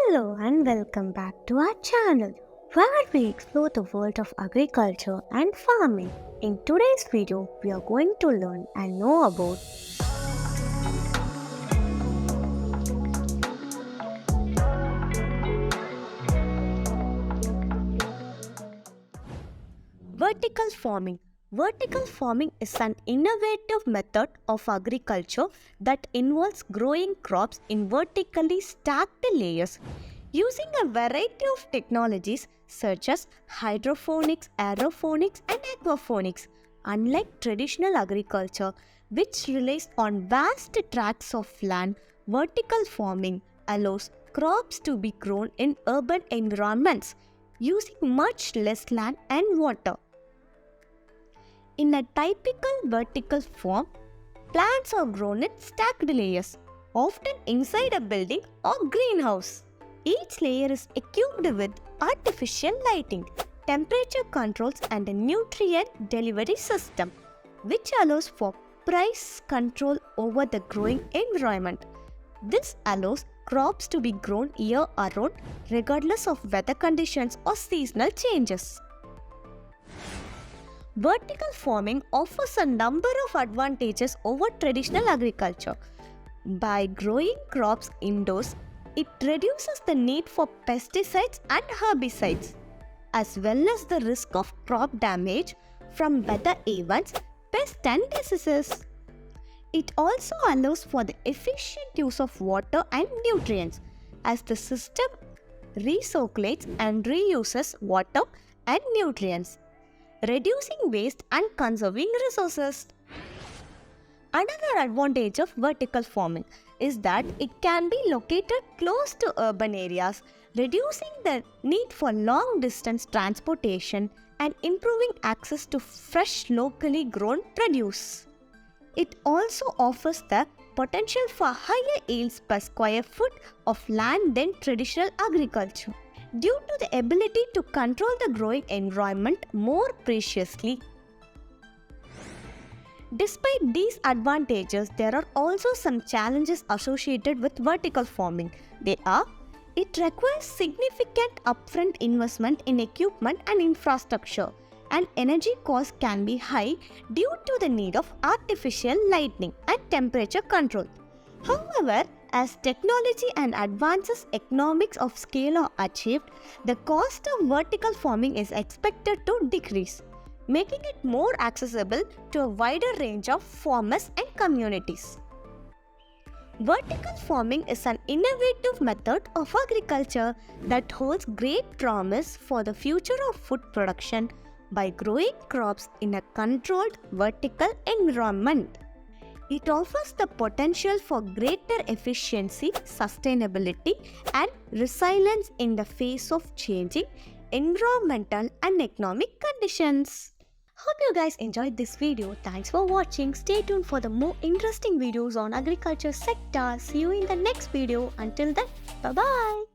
Hello and welcome back to our channel where we explore the world of agriculture and farming. In today's video, we are going to learn and know about vertical farming. Vertical farming is an innovative method of agriculture that involves growing crops in vertically stacked layers using a variety of technologies such as hydroponics, aeroponics, and aquaponics. Unlike traditional agriculture, which relies on vast tracts of land, vertical farming allows crops to be grown in urban environments using much less land and water. In a typical vertical farm, plants are grown in stacked layers, often inside a building or greenhouse. Each layer is equipped with artificial lighting, temperature controls, and a nutrient delivery system, which allows for precise control over the growing environment. This allows crops to be grown year-round regardless of weather conditions or seasonal changes. Vertical farming offers a number of advantages over traditional agriculture. By growing crops indoors, it reduces the need for pesticides and herbicides, as well as the risk of crop damage from weather events, pests, and diseases. It also allows for the efficient use of water and nutrients, as the system recirculates and reuses water and nutrients, reducing waste and conserving resources. Another advantage of vertical farming is that it can be located close to urban areas, reducing the need for long distance transportation and improving access to fresh locally grown produce. It also offers the potential for higher yields per square foot of land than traditional agriculture, due to the ability to control the growing environment more precisely. Despite these advantages, there are also some challenges associated with vertical farming. They are: it requires significant upfront investment in equipment and infrastructure, and energy costs can be high due to the need of artificial lighting and temperature control. However, as technology and advances economics of scale are achieved, the cost of vertical farming is expected to decrease, making it more accessible to a wider range of farmers and communities. Vertical farming is an innovative method of agriculture that holds great promise for the future of food production by growing crops in a controlled vertical environment. It offers the potential for greater efficiency, sustainability, and resilience in the face of changing environmental and economic conditions. Hope you guys enjoyed this video. Thanks for watching. Stay tuned for the more interesting videos on agriculture sector. See you in the next video. Until then, bye-bye.